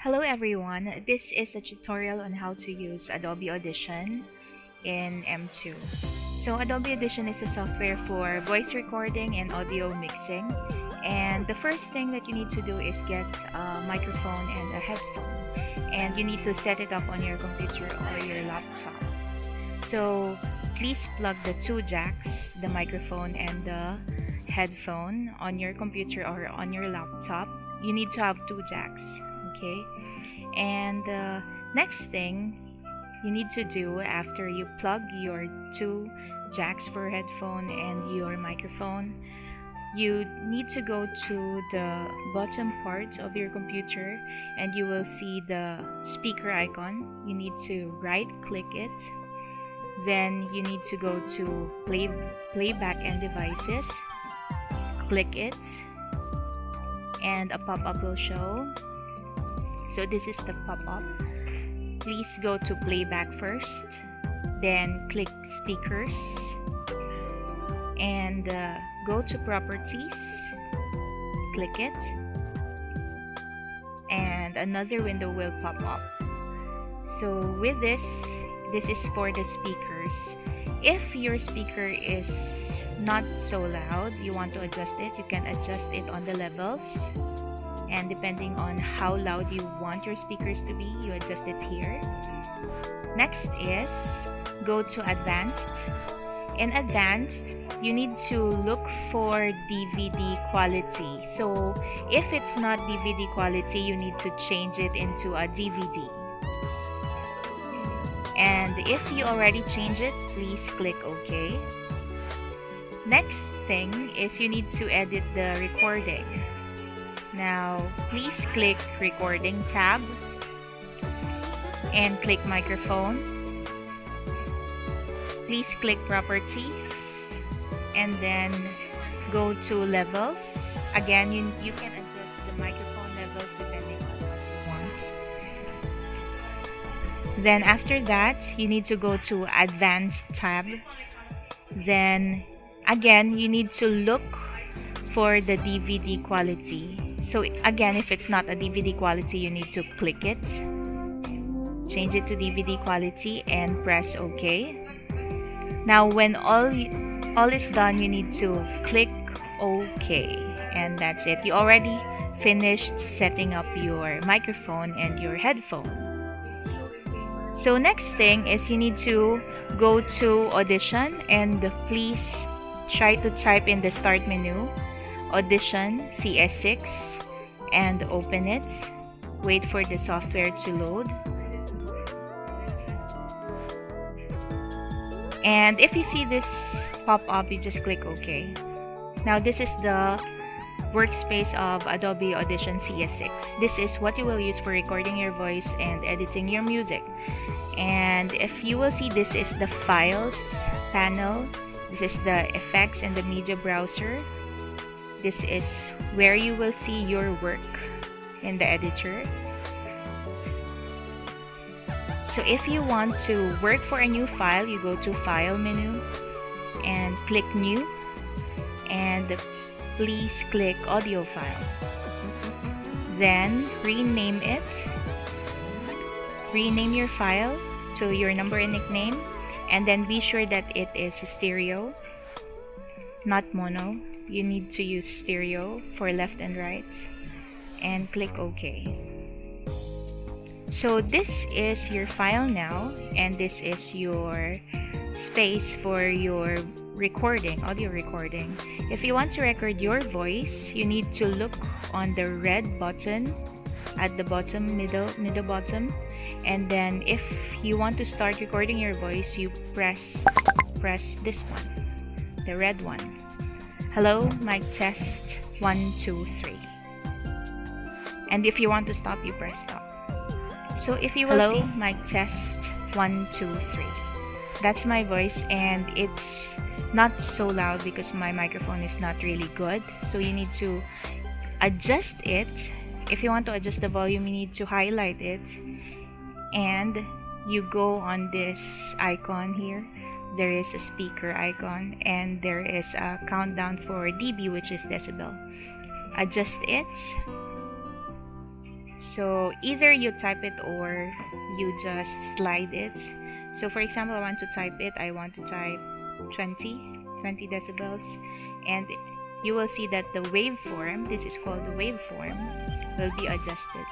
Hello everyone, this is a tutorial on how to use Adobe Audition in M2. So Adobe Audition is a software for voice recording and audio mixing. And the first thing that you need to do is get a microphone and a headphone. And you need to set it up on your computer or your laptop. So please plug the two jacks, the microphone and the headphone, on your computer or on your laptop. You need to have two jacks. Okay, and the next thing you need to do after you plug your two jacks for headphone and your microphone, you need to go to the bottom part of your computer and you will see the speaker icon. You need to right click it, then you need to go to playback and devices, click it, and a pop-up will show. So this is the pop-up. Please go to playback first, then click speakers and go to properties, click it, and another window will pop up. So with this is for the speakers. If your speaker is not so loud, you want to adjust it, you can adjust it on the levels. And depending on how loud you want your speakers to be, you adjust it here. Next is go to advanced. In advanced, you need to look for DVD quality. So if it's not DVD quality, you need to change it into a DVD. And if you already changed it, please click OK. Next thing is you need to edit the recording. Now, please click Recording tab and click Microphone. Please click Properties and then go to Levels. Again, you can adjust the microphone levels depending on what you want. Then after that, you need to go to Advanced tab. Then again, you need to look for the DVD quality. So again, if it's not a DVD quality, you need to click it, change it to DVD quality and press OK. Now when all is done, you need to click OK, and that's it. You already finished setting up your microphone and your headphone. So next thing is you need to go to Audition and please try to type in the start menu Audition CS6 and open it. Wait for the software to load. And if you see this pop up, you just click OK. Now this is the workspace of Adobe Audition CS6. This is what you will use for recording your voice and editing your music. And if you will see, this is the Files panel. This is the Effects and the Media Browser. This is where you will see your work in the editor. So if you want to work for a new file, you go to File menu and click New, and please click Audio File. Then rename it. Rename your file to your number and nickname, and then be sure that it is stereo, not mono. You need to use stereo for left and right, and click OK. So this is your file now, and this is your space for your recording, audio recording. If you want to record your voice, you need to look on the red button at the bottom, middle bottom, and then if you want to start recording your voice, you press this one, the red one. Hello, mic test 1 2 3. And if you want to stop, you press stop. So if you will see, mic test 1 2 3. That's my voice, and it's not so loud because my microphone is not really good. So you need to adjust it. If you want to adjust the volume, you need to highlight it, and you go on this icon here. There is a speaker icon and there is a countdown for dB, which is decibel. Adjust it So either you type it or you just slide it. So for example, I want to type it. I want to type 20 decibels, and you will see that the waveform, this is called the waveform, will be adjusted.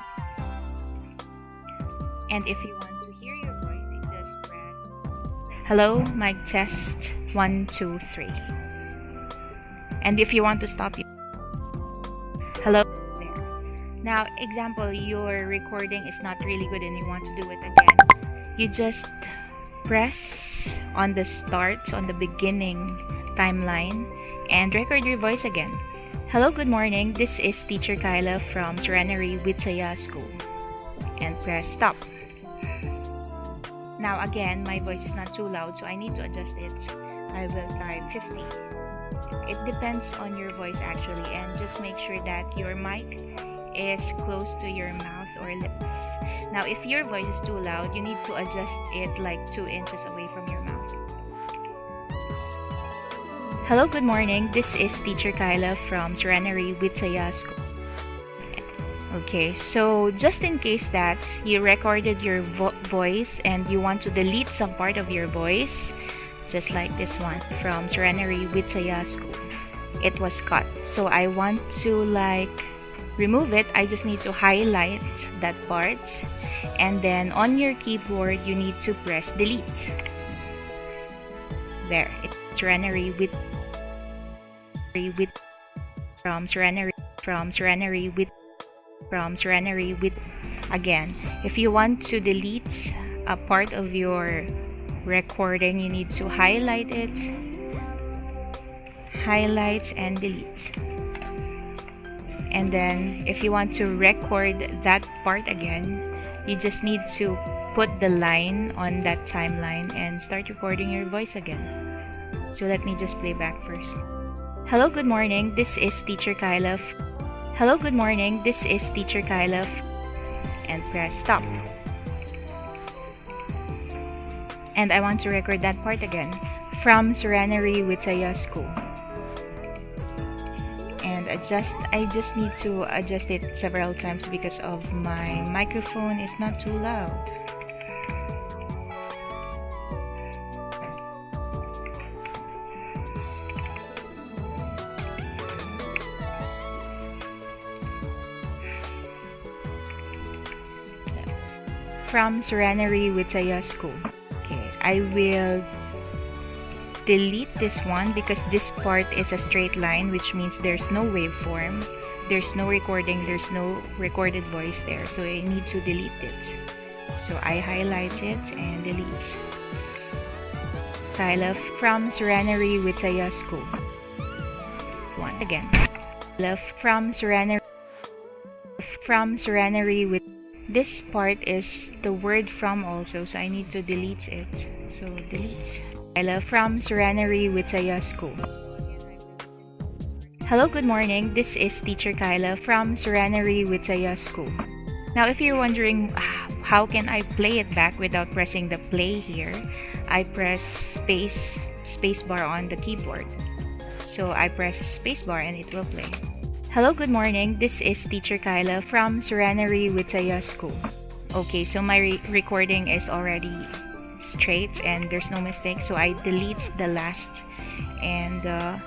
And if you want to hear your voice, you just press hello, mic test 1 2 3. And if you want to stop, hello there. Now, example, your recording is not really good and you want to do it again. You just press on the start, on the beginning timeline, and record your voice again. Hello, good morning. This is Teacher Kyla from Serenary Witsaya School. And press stop. Now again, my voice is not too loud, so I need to adjust it. I will type 50. It depends on your voice actually, and just make sure that your mic is close to your mouth or lips. Now if your voice is too loud, you need to adjust it like 2 inches away from your mouth. Hello, good morning. This is Teacher Kyla from Serenary Witsaya School. Okay, so just in case that you recorded your voice and you want to delete some part of your voice, just like this one from Serenary Witsaya School, it was cut. So I want to remove it. I just need to highlight that part, and then on your keyboard you need to press delete. There, it's Serenary with from Serenary with again. If you want to delete a part of your recording, you need to highlight it, highlight and delete. And then if you want to record that part again, you just need to put the line on that timeline and start recording your voice again. So let me just play back first. Hello, good morning. This is Teacher Kyla. Hello, good morning. This is Teacher Kyla. And press stop. And I want to record that part again from Serenary Witsaya School. And I just need to adjust it several times because of my microphone is not too loud. From Serenary Witsaya School. Okay, I will delete this one because this part is a straight line, which means there's no waveform, there's no recording, there's no recorded voice there, so I need to delete it. So I highlight it and delete. Kyla from Serenary Witsaya School. One again. Kyla from Serenary with this part is the word from also, so I need to delete it. So delete. Kyla from Serenary Witsaya School. Hello, good morning. This is Teacher Kyla from Serenary Witsaya School. Now, if you're wondering how can I play it back without pressing the play here, I press space bar on the keyboard. So I press space bar and it will play. Hello, good morning. This is Teacher Kyla from Serenary Witsaya School. Okay, so my recording is already straight and there's no mistake, so I delete the last and the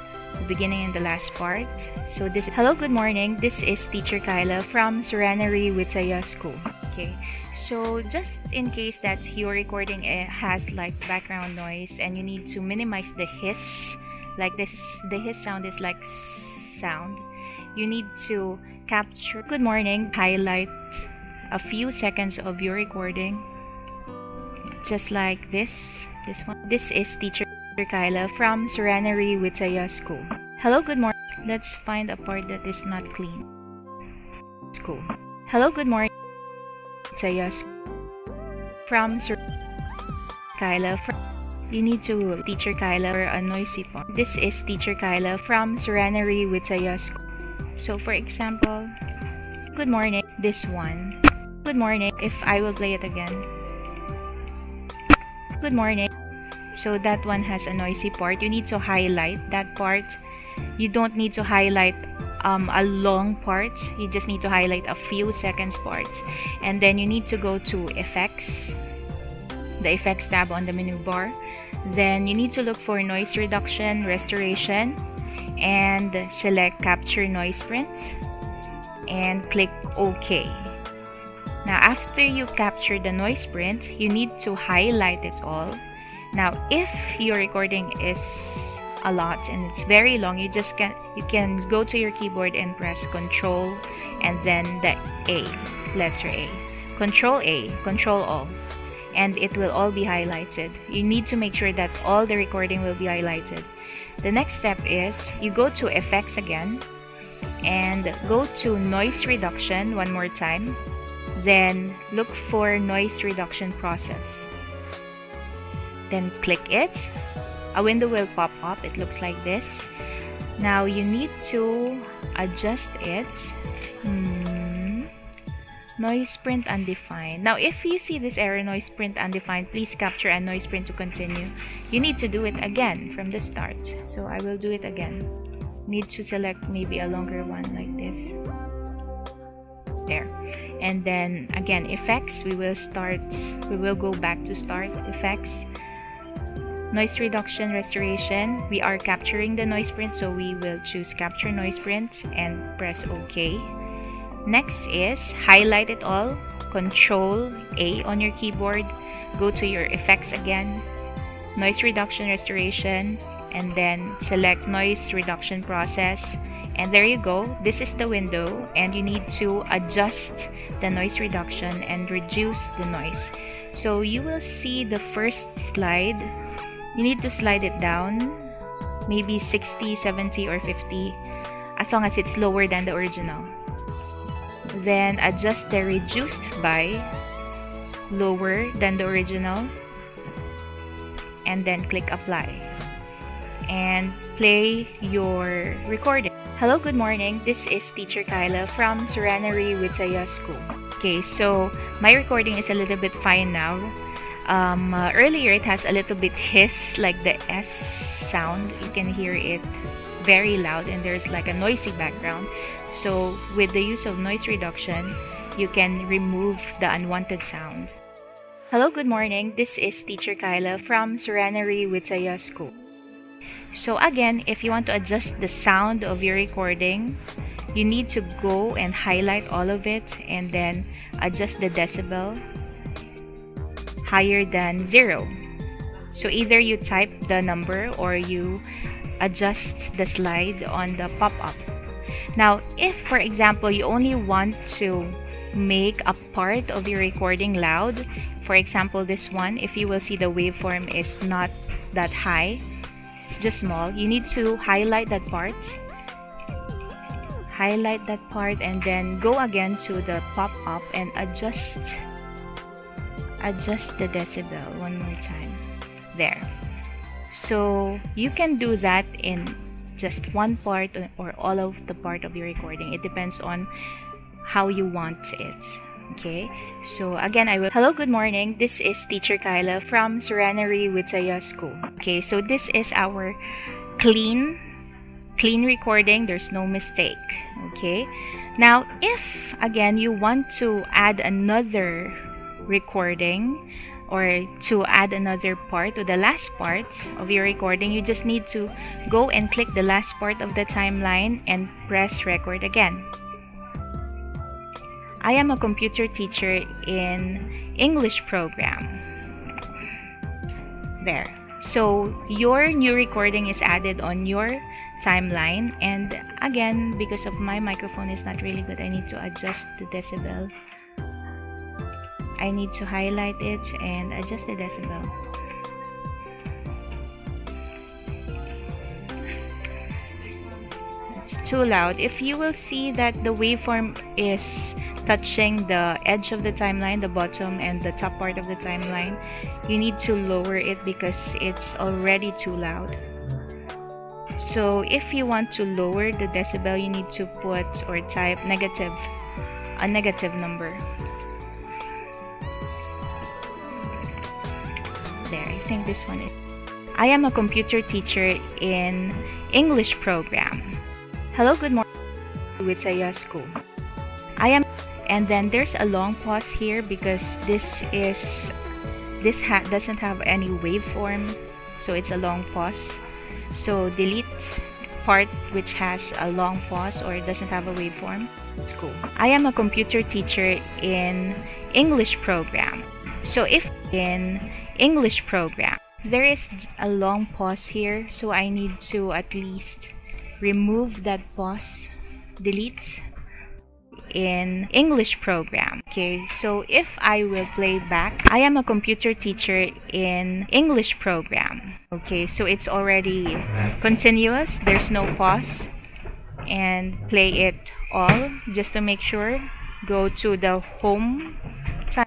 beginning and the last part. So this hello, good morning. This is Teacher Kyla from Serenary Witsaya School. Okay, so just in case that your recording has like background noise and you need to minimize the hiss, like this, the hiss sound is like sound. You need to capture good morning, highlight a few seconds of your recording, just like this one. This is Teacher Kyla from Serenary Witsaya School. Hello, good morning. Let's find a part that is not clean. School. Hello, good morning. Witsaya from Kyla. You need to Teacher Kyla for a noisy part. This is Teacher Kyla from Serenary Witsaya School. So for example, good morning, this one. Good morning, if I will play it again. Good morning. So that one has a noisy part. You need to highlight that part. You don't need to highlight a long part. You just need to highlight a few seconds parts, and then you need to go to effects, the effects tab on the menu bar. Then you need to look for noise reduction, restoration, and select capture noise prints and click OK. Now after you capture the noise print, you need to highlight it all. Now if your recording is a lot and it's very long, you can go to your keyboard and press Control and then the A, letter A. Control A, Control All, and it will all be highlighted. You need to make sure that all the recording will be highlighted. The next step is you go to effects again and go to noise reduction one more time. Then look for noise reduction process. Then click it. A window will pop up. It looks like this. Now you need to adjust it. Noise print undefined. Now if you see this error, noise print undefined, please capture a noise print to continue. You need to do it again from the start. So I will do it again. Need to select maybe a longer one like this. There. And then again, effects, we will go back to start, effects, noise reduction, restoration. We are capturing the noise print, so we will choose capture noise print and press OK. Next is highlight it all, Control A on your keyboard, go to your effects again, noise reduction, restoration, and then select noise reduction process. And there you go. This is the window, and you need to adjust the noise reduction and reduce the noise. So you will see the first slide. You need to slide it down, maybe 60, 70, or 50, as long as it's lower than the original. Then adjust the reduced by lower than the original, and then click apply and play your recording. Hello, good morning. This is Teacher Kyla from Serenary Vitaya School. Okay, so my recording is a little bit fine now. Earlier it has a little bit hiss, like the S sound. You can hear it very loud and there's like a noisy background. So with the use of noise reduction, you can remove the unwanted sound. Hello, good morning. This is Teacher Kyla from Serenary Vitaya School. So again, if you want to adjust the sound of your recording, you need to go and highlight all of it and then adjust the decibel higher than 0. So either you type the number or you adjust the slide on the pop-up. Now, if for example you only want to make a part of your recording loud, for example this one, if you will see the waveform is not that high, it's just small, you need to highlight that part, and then go again to the pop-up and adjust the decibel one more time. There. So you can do that in just one part or all of the part of your recording. It depends on how you want it. Okay, so again, hello, good morning. This is Teacher Kyla from Serenary Vitaya School. Okay, so this is our clean recording. There's no mistake. Okay, now if again you want to add another recording or to add another part to the last part of your recording, you just need to go and click the last part of the timeline and press record again. I am a computer teacher in English program. There. So your new recording is added on your timeline, and again, because of my microphone is not really good, I need to adjust the decibel. I need to highlight it and adjust the decibel. It's too loud. If you will see that the waveform is touching the edge of the timeline, the bottom and the top part of the timeline, you need to lower it because it's already too loud. So if you want to lower the decibel, you need to put or type a negative number. There, I think this one is. I am a computer teacher in English program. Hello, good morning. Witsaya School. I am, and then there's a long pause here because doesn't have any waveform, so it's a long pause. So delete part which has a long pause or doesn't have a waveform. School. I am a computer teacher in English program. So if in English program, there is a long pause here, so I need to at least remove that pause, delete in English program. Okay, so if I will play back, I am a computer teacher in English program. Okay, so it's already continuous, there's no pause. And play it all just to make sure. Go to the home.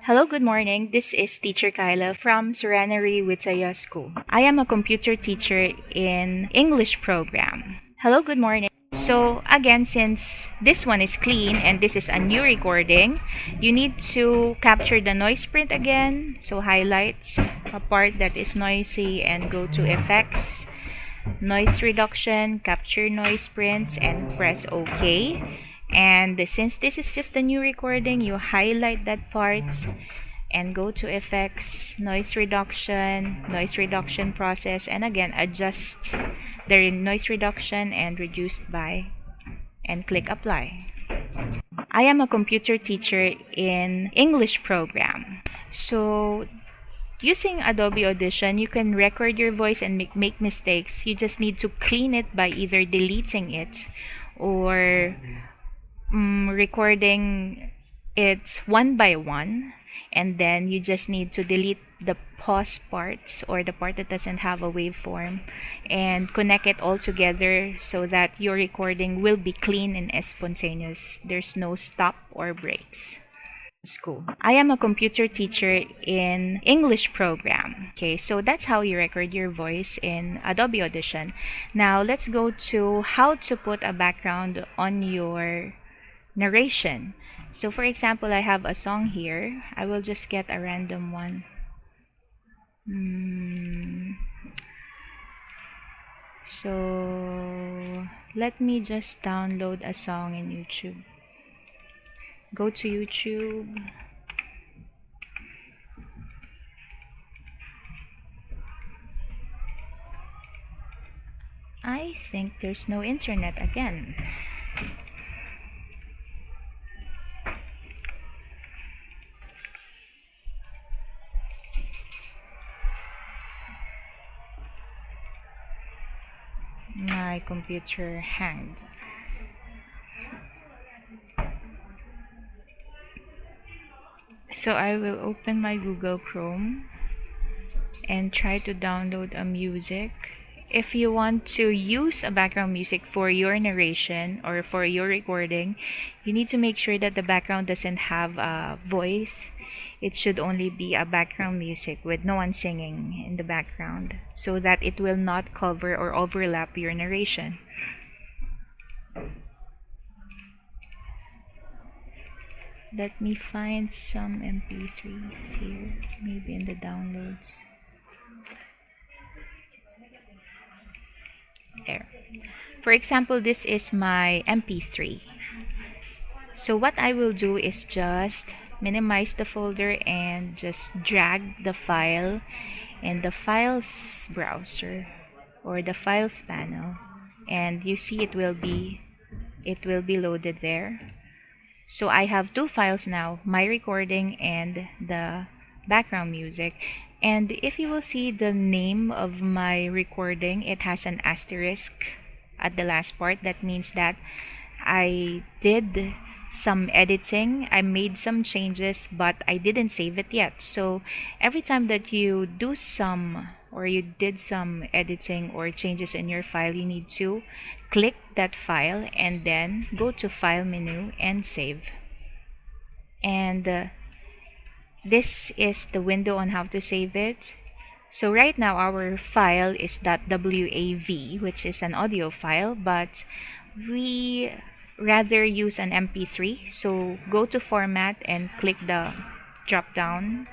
Hello, good morning. This is Teacher Kyla from Serenary Witsaya School. I am a computer teacher in English program. Hello, good morning. So again, since this one is clean and this is a new recording, you need to capture the noise print again. So highlight a part that is noisy and go to effects, noise reduction, capture noise prints, and press OK. And since this is just a new recording, you highlight that part and go to effects, noise reduction process, and again adjust the noise reduction and reduced by, and click apply. I am a computer teacher in English program. So using Adobe Audition, you can record your voice and make mistakes. You just need to clean it by either deleting it or recording it one by one. And then you just need to delete the pause parts or the part that doesn't have a waveform and connect it all together so that your recording will be clean and spontaneous. There's no stop or breaks. School. I am a computer teacher in English program. Okay, so that's how you record your voice in Adobe Audition. Now let's go to how to put a background on your narration. So for example, I have a song here. I will just get a random one. So let me just download a song in YouTube. Go to YouTube. I think there's no internet again. My computer hanged. So I will open my Google Chrome and try to download a music. If you want to use a background music for your narration or for your recording, you need to make sure that the background doesn't have a voice. It should only be a background music with no one singing in the background so that it will not cover or overlap your narration. Let me find some MP3s here, maybe in the downloads. There. For example, this is my MP3. So what I will do is just minimize the folder and just drag the file in the files browser or the files panel, and you see it will be loaded there. So I have two files now, my recording and the background music. And if you will see the name of my recording, it has an asterisk at the last part. That means that I did some editing, I made some changes, but I didn't save it yet. So every time that you do some or you did some editing or changes in your file, you need to click that file and then go to File menu and Save. And this is the window on how to save it. So right now our file is .wav, which is an audio file, but we rather use an MP3. So go to Format and click the drop down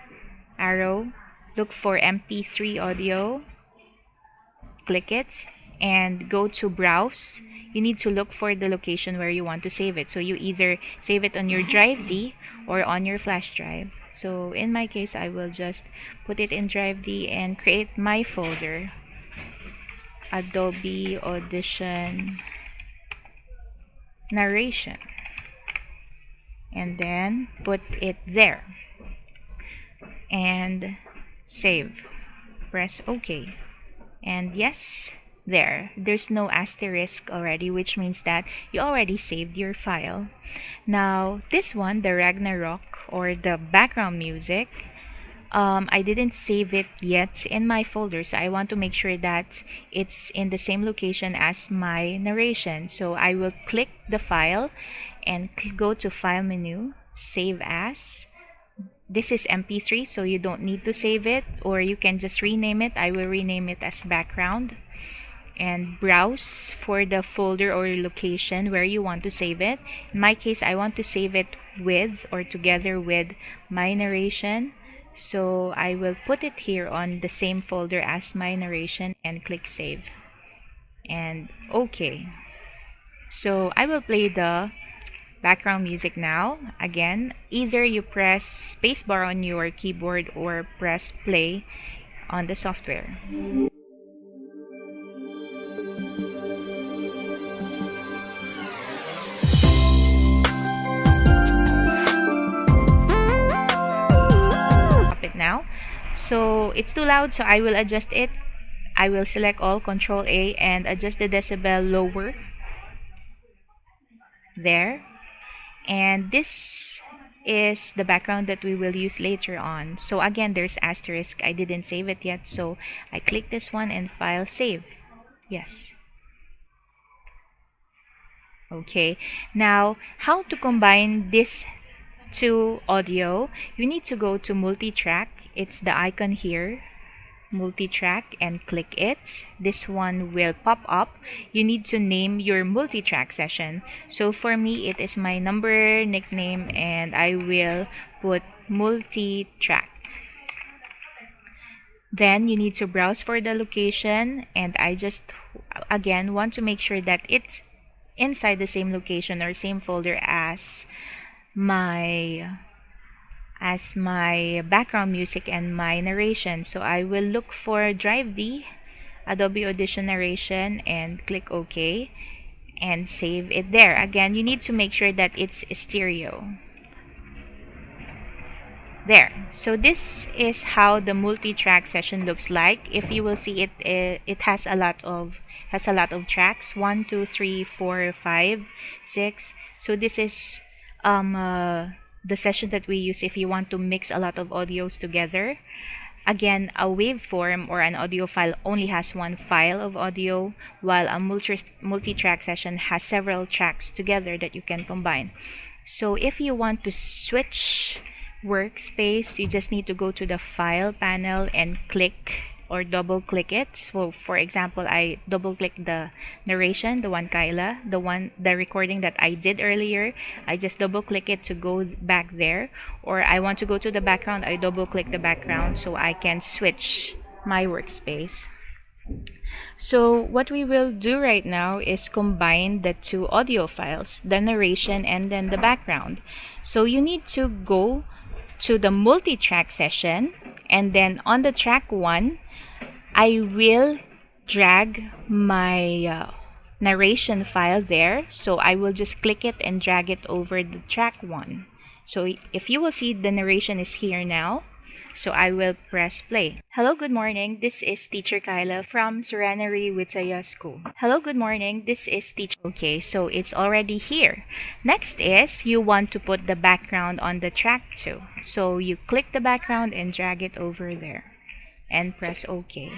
arrow, look for MP3 audio, click it, and go to browse, you need to look for the location where you want to save it. So you either save it on your drive D or on your flash drive. So in my case, I will just put it in drive D and create my folder, Adobe Audition Narration, and then put it there and save. Press OK, and yes, there's no asterisk already, which means that you already saved your file. Now this one, the Ragnarok or the background music, I didn't save it yet in my folder, so I want to make sure that it's in the same location as my narration. So I will click the file and go to File menu, Save As. This is MP3, so you don't need to save it, or you can just rename it. I will rename it as background, and browse for the folder or location where you want to save it. In my case, I want to save it with or together with my narration. So I will put it here on the same folder as my narration and click save and OK. So I will play the background music now. Again, either you press spacebar on your keyboard or press play on the software. It now, so it's too loud, so I will adjust it. I will select all, Control A, and adjust the decibel lower there. And this is the background that we will use later on. So again, there's asterisk. I didn't save it yet, so I click this one and file, save. Yes. Okay, now how to combine this to audio? You need to go to multi-track. It's the icon here, multi-track, and click it. This one will pop up. You need to name your multi-track session. So for me, it is my number nickname, and I will put multi-track. Then you need to browse for the location, and I just again want to make sure that it's inside the same location or same folder as my background music and my narration. So I will look for drive D, Adobe Audition Narration, and click OK and save it there. Again, you need to make sure that it's stereo. There. So this is how the multi-track session looks like. If you will see it, it has a lot of tracks, 1, 2, 3, 4, 5, 6. So this is the session that we use if you want to mix a lot of audios together. Again, a waveform or an audio file only has one file of audio, while a multi-track session has several tracks together that you can combine. So if you want to switch workspace, you just need to go to the file panel and click or double click it. So for example, I double click the narration, the one Kyla, the recording that I did earlier. I just double click it to go back there. Or I want to go to the background, I double click the background so I can switch my workspace. So what we will do right now is combine the two audio files, the narration and then the background. So you need to go to the multi-track session, and then on the track 1, I will drag my narration file there. So I will just click it and drag it over the track 1. So if you will see, the narration is here now. So I will press play. Hello, good morning. This is Teacher Kyla from Serenary Witaya School. Hello, good morning. This is Teacher. Okay, so it's already here. Next is you want to put the background on the track 2. So you click the background and drag it over there and press OK.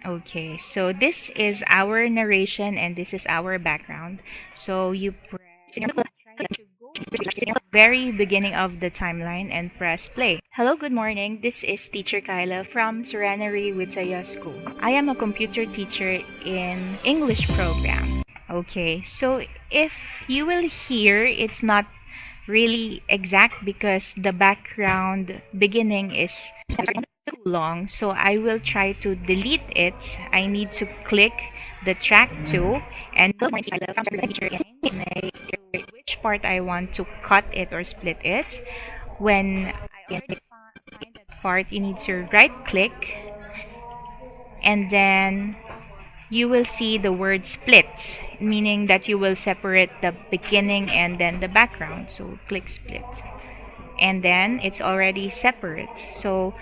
Okay, so this is our narration and this is our background. So you press to go to the very beginning of the timeline and press play. Hello, good morning. This is Teacher Kyla from Serenary Witaya School. I am a computer teacher in English program. Okay, so if you will hear it's not really exact because the background beginning is too long. So I will try to delete it. I need to click the track 2 and which part I want to cut it or split it. When I already find that part, you need to right click and then you will see the word split, meaning that you will separate the beginning and then the background. So click split. And then it's already separate. So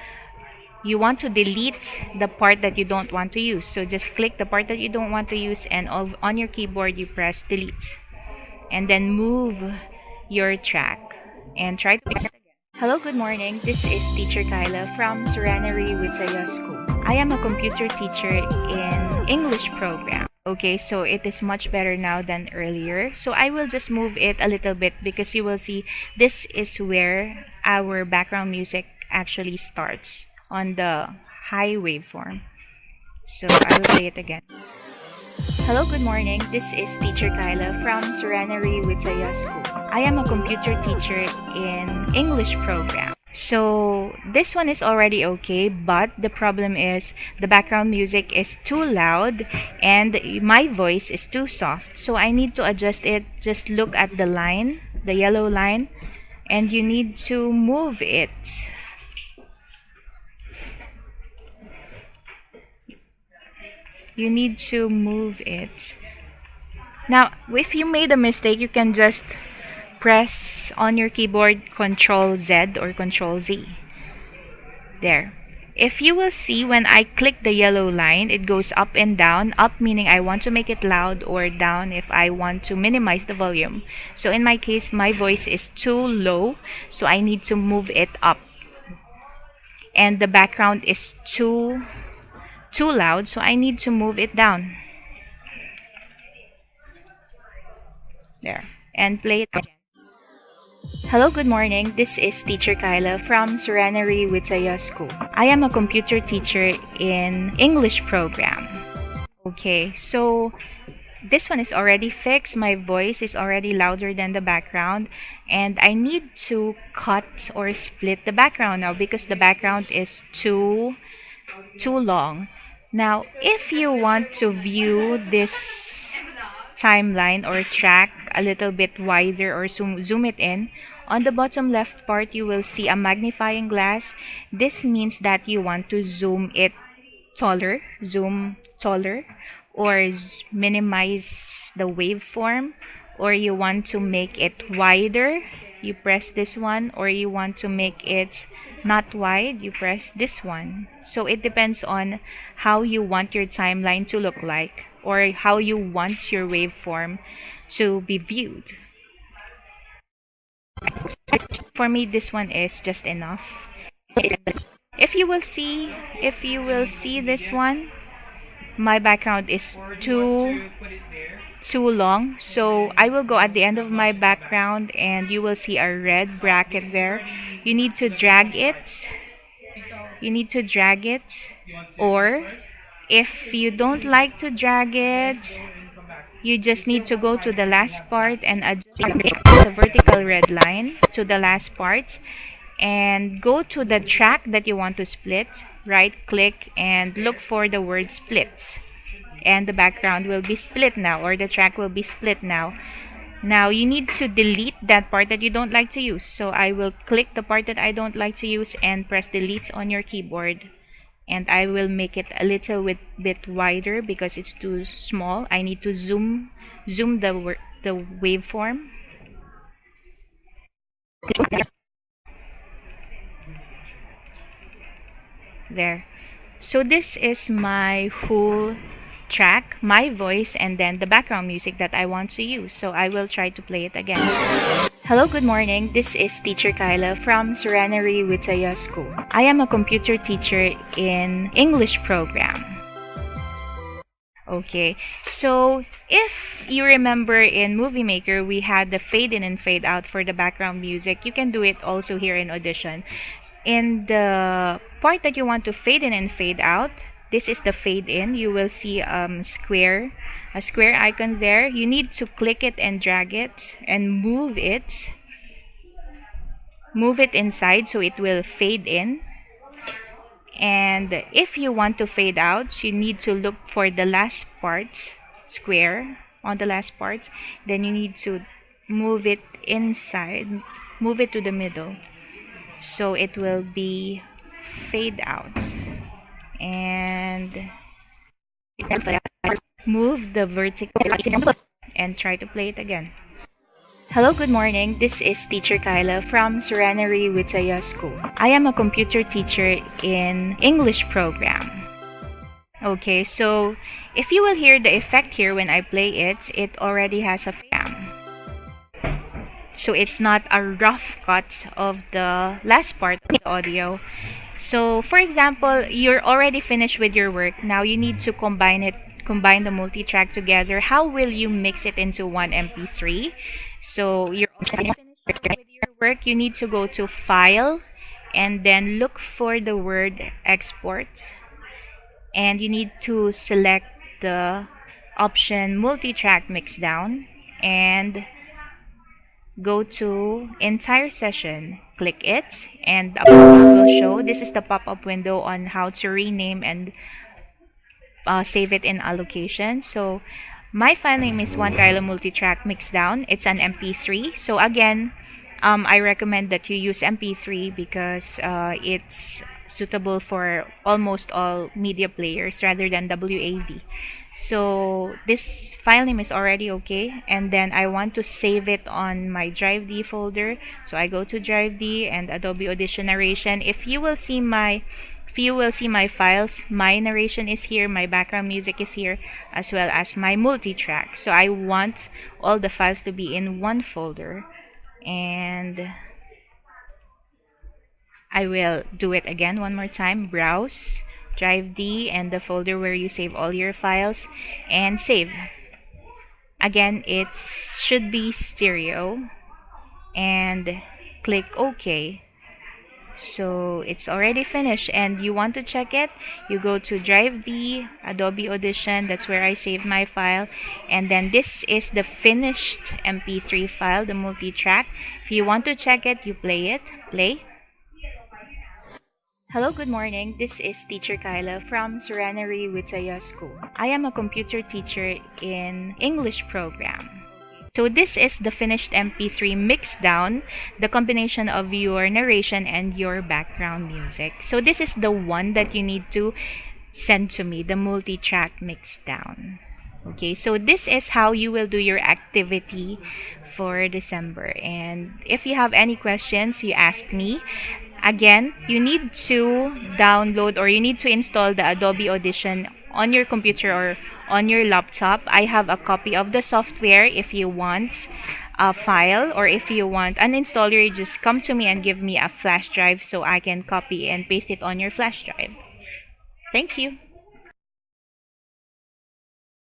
you want to delete the part that you don't want to use. So just click the part that you don't want to use and on your keyboard you press delete. And then move your track and try to fix it again. Hello, good morning. This is Teacher Kyla from Serenary Witaya School. I am a computer teacher in English program. Okay, so it is much better now than earlier. So I will just move it a little bit because you will see this is where our background music actually starts on the high waveform. So I will play it again. Hello, good morning. This is Teacher Kyla from Serenary Witaya School. I am a computer teacher in English program. So this one is already okay, but the problem is the background music is too loud and my voice is too soft. So I need to adjust it. Just look at the line, the yellow line, and you need to move it. You need to move it. Now, if you made a mistake, you can just press on your keyboard Control Z or Control Z. There. If you will see when I click the yellow line, it goes up and down. Up meaning I want to make it loud, or down if I want to minimize the volume. So in my case, my voice is too low, so I need to move it up. And the background is too loud, so I need to move it down. There. And play it again. Hello, good morning. This is Teacher Kyla from Serenary Witaya School. I am a computer teacher in English program. Okay, so this one is already fixed. My voice is already louder than the background, and I need to cut or split the background now because the background is too long. Now, if you want to view this timeline or track a little bit wider or zoom it in, on the bottom left part you will see a magnifying glass. This means that you want to zoom taller, or minimize the waveform, or you want to make it wider, you press this one, or you want to make it not wide, you press this one. So it depends on how you want your timeline to look like, or how you want your waveform to be viewed. For me, this one is just enough. If you will see this one, my background is too long, so I will go at the end of my background and you will see a red bracket there. You need to drag it, or if you don't like to drag it, you just need to go to the last part and adjust the vertical red line to the last part and go to the track that you want to split, right click and look for the word splits, and the background will be split now, or the track will be split now. Now you need to delete that part that you don't like to use. So I will click the part that I don't like to use and press delete on your keyboard. And I will make it a little bit wider because it's too small. I need to zoom the waveform. There. So this is my whole track, my voice, and then the background music that I want to use. So I will try to play it again. Hello, good morning. This is Teacher Kyla from Serenary Witaya School. I am a computer teacher in English program. Okay, so if you remember in Movie Maker, we had the fade in and fade out for the background music. You can do it also here in Audition. In the part that you want to fade in and fade out, this is the fade in. You will see a square icon there. You need to click it and drag it and move it move it inside so it will fade in. And if you want to fade out, you need to look for the last part, square on the last part. Then you need to move it inside, move it to the middle, so it will be fade out. And move the vertical and try to play it again. Hello, good morning. This is Teacher Kyla from Serenary Witaya School. I am a computer teacher in English program. Okay, so if you will hear the effect here when I play it, it already has a fam. So it's not a rough cut of the last part of the audio. So for example, you're already finished with your work. Now you need to combine the multi-track together. How will you mix it into one MP3? So you're already finished with your work. You need to go to File and then look for the word Export. And you need to select the option Multi-Track Mixdown and go to Entire Session. Click it and a pop-up will show. This is the pop-up window on how to rename and save it in allocation. So my file name is One Kyla Multitrack Mixdown. It's an MP3. So again, I recommend that you use MP3 because it's suitable for almost all media players rather than WAV. So this file name is already okay, and then I want to save it on my Drive D folder. So I go to Drive D and Adobe Audition Narration. If you will see my files, my narration is here, my background music is here, as well as my multi-track. So I want all the files to be in one folder, and I will do it again one more time. Browse, Drive D, and the folder where you save all your files, and save. Again, it should be stereo, and click OK. So it's already finished, and you want to check it, you go to Drive D, Adobe Audition, that's where I saved my file, and then this is the finished MP3 file, the multi-track. If you want to check it, you play. Hello, good morning. This is Teacher Kyla from Serenary Witaya School. I am a computer teacher in English program. So this is the finished MP3 mixdown, the combination of your narration and your background music. So this is the one that you need to send to me, the multi-track mixdown. Okay, so this is how you will do your activity for December. And if you have any questions, you ask me. Again, you need to download or you need to install the Adobe Audition on your computer or on your laptop. I have a copy of the software. If you want a file or if you want an installer, you just come to me and give me a flash drive so I can copy and paste it on your flash drive. Thank you.